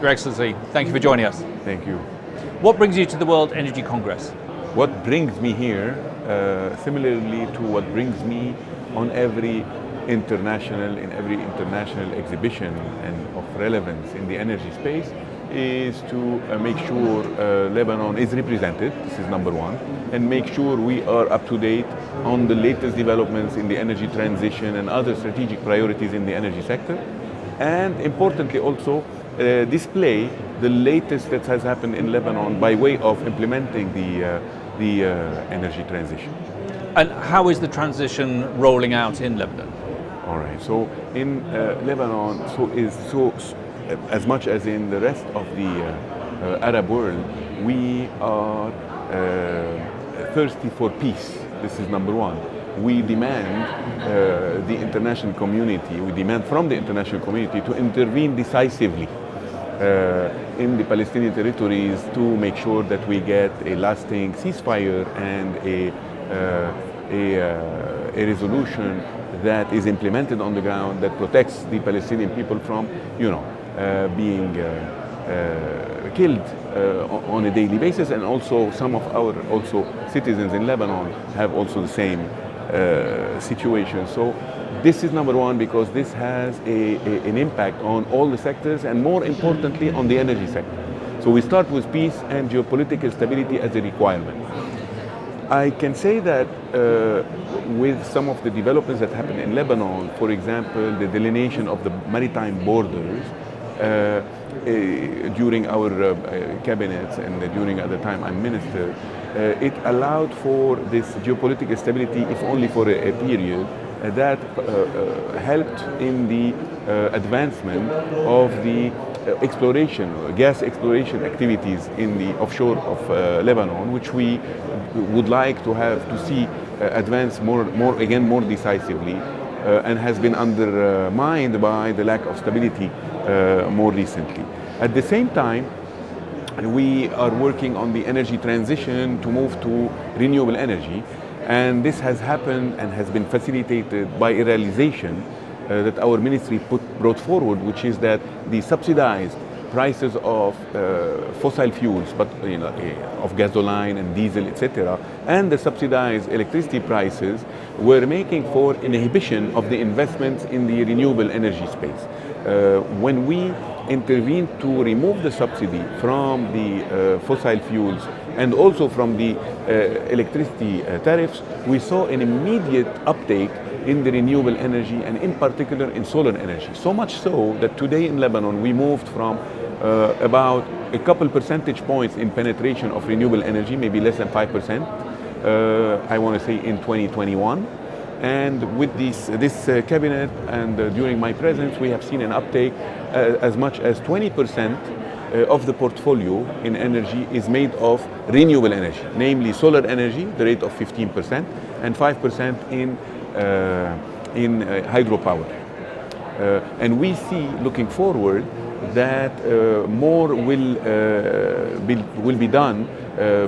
Your Excellency, thank you for joining us. Thank you. What brings you to the World Energy Congress? What brings me here, similarly to what brings me in every international exhibition and of relevance in the energy space, is to make sure Lebanon is represented. This is number one, and make sure we are up to date on the latest developments in the energy transition and other strategic priorities in the energy sector, and importantly also display the latest that has happened in Lebanon by way of implementing the energy transition. And how is the transition rolling out in Lebanon? All right. So in Lebanon, as much as in the rest of the Arab world, we are thirsty for peace. This is number one. We demand the international community. We demand from the international community to intervene decisively in the Palestinian territories to make sure that we get a lasting ceasefire and a resolution that is implemented on the ground that protects the Palestinian people from, being killed on a daily basis, and also some of our citizens in Lebanon have also the same situation. So this is number one, because this has an impact on all the sectors, and more importantly on the energy sector. So we start with peace and geopolitical stability as a requirement. I can say that with some of the developments that happened in Lebanon, for example, the delineation of the maritime borders during our cabinets and during at the time I'm minister, it allowed for this geopolitical stability, if only for a period, that helped in the advancement of the gas exploration activities in the offshore of Lebanon, which we would like to see advance more decisively, and has been undermined by the lack of stability more recently. At the same time, we are working on the energy transition to move to renewable energy, and this has happened and has been facilitated by a realization that our ministry brought forward, which is that the subsidized prices of fossil fuels, but of gasoline and diesel, etc., and the subsidized electricity prices were making for inhibition of the investments in the renewable energy space. When we intervened to remove the subsidy from the fossil fuels and also from the electricity tariffs, we saw an immediate uptake in the renewable energy, and in particular in solar energy. So much so that today in Lebanon we moved from about a couple percentage points in penetration of renewable energy, maybe less than 5%, I want to say in 2021. And with this cabinet and during my presence, we have seen an uptake as much as 20% of the portfolio in energy is made of renewable energy, namely solar energy, the rate of 15%, and 5% in hydropower. And we see, looking forward, that more will be done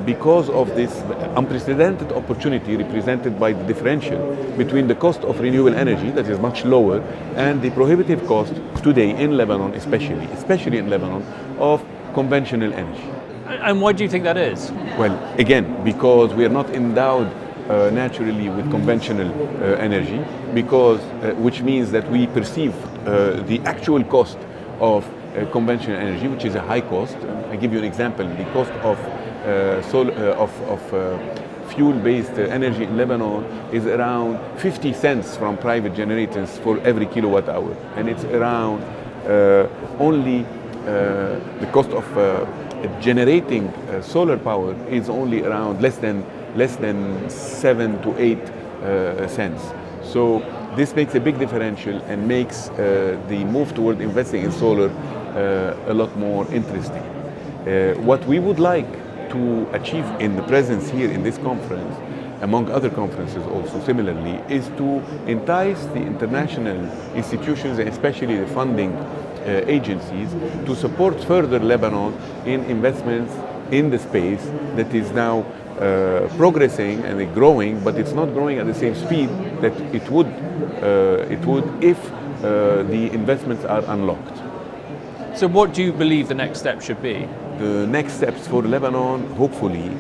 because of this unprecedented opportunity represented by the differential between the cost of renewable energy, that is much lower, and the prohibitive cost today in Lebanon, especially in Lebanon, of conventional energy. And why do you think that is? Well, again, because we are not endowed naturally with conventional energy, which means that we perceive the actual cost of conventional energy, which is a high cost. I give you an example. The cost of fuel-based energy in Lebanon is around 50 cents from private generators for every kilowatt hour, and it's around only the cost of generating solar power is only around less than 7 to 8 cents. So this makes a big differential and makes the move toward investing in solar a lot more interesting. What we would like to achieve in the presence here in this conference, among other conferences also similarly, is to entice the international institutions, and especially the funding agencies, to support further Lebanon in investments in the space that is now progressing and growing, but it's not growing at the same speed that it would if the investments are unlocked. So what do you believe the next step should be? The next steps for Lebanon, hopefully,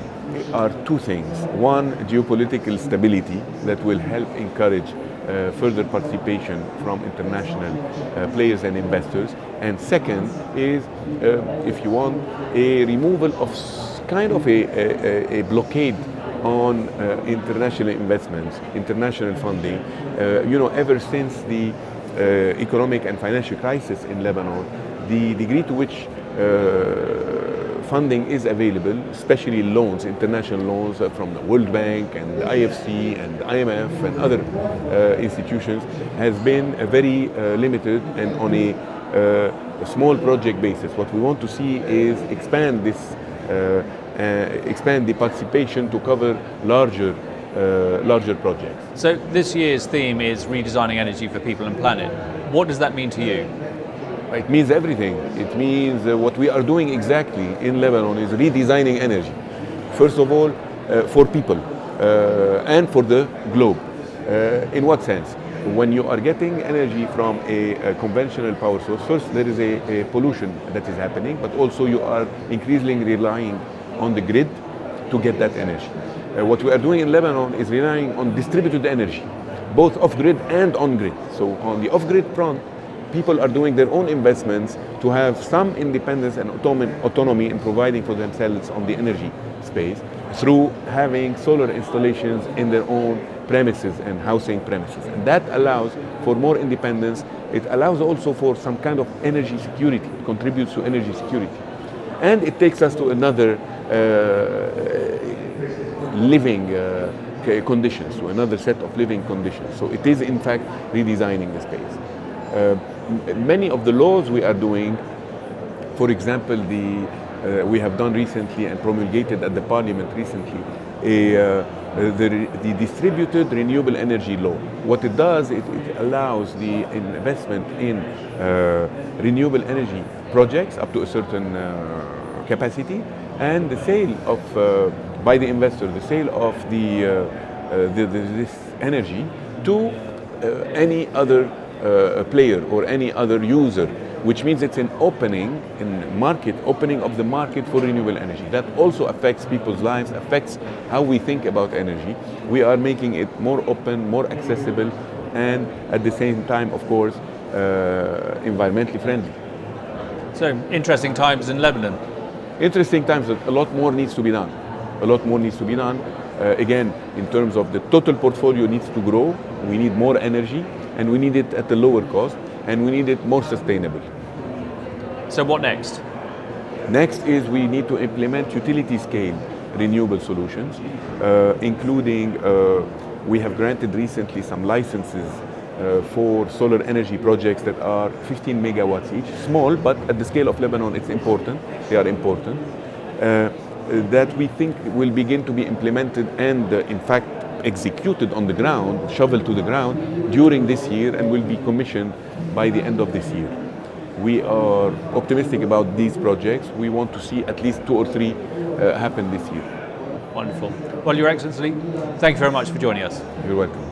are two things. One, geopolitical stability that will help encourage further participation from international players and investors. And second is, if you want, a removal of kind of a blockade on international investments, international funding. Ever since the economic and financial crisis in Lebanon, the degree to which funding is available, especially loans, international loans from the World Bank and the IFC and the IMF and other institutions, has been very limited and on a small project basis. What we want to see is expand the participation to cover larger projects. So this year's theme is redesigning energy for people and planet. What does that mean to you? It means everything. It means what we are doing exactly in Lebanon is redesigning energy. First of all, for people and for the globe. In what sense? When you are getting energy from a conventional power source, first there is a pollution that is happening, but also you are increasingly relying on the grid to get that energy. What we are doing in Lebanon is relying on distributed energy, both off-grid and on-grid. So on the off-grid front, people are doing their own investments to have some independence and autonomy in providing for themselves on the energy space through having solar installations in their own premises and housing premises. And that allows for more independence. It allows also for some kind of energy security. It contributes to energy security. And it takes us to another living conditions, to another set of living conditions. So it is in fact redesigning the space. Many of the laws we are doing, for example, we have done recently and promulgated at the parliament recently the distributed renewable energy law. What it does, it allows the investment in renewable energy projects up to a certain capacity, and the sale of by the investor, the sale of this energy to any other player or any other user, which means it's an opening of the market for renewable energy. That also affects people's lives, affects how we think about energy. We are making it more open, more accessible, and at the same time, of course, environmentally friendly. So interesting times in Lebanon. Interesting times. A lot more needs to be done. A lot more needs to be done. Again, in terms of the total portfolio needs to grow. We need more energy, and we need it at a lower cost, and we need it more sustainable. So what next? Next is we need to implement utility scale renewable solutions, including we have granted recently some licenses for solar energy projects that are 15 megawatts each, small, but at the scale of Lebanon it's important, they are important, that we think will begin to be implemented and in fact executed on the ground, shoveled to the ground during this year, and will be commissioned by the end of this year. We are optimistic about these projects. We want to see at least 2 or 3 happen this year. Wonderful. Well, Your Excellency, thank you very much for joining us. You're welcome.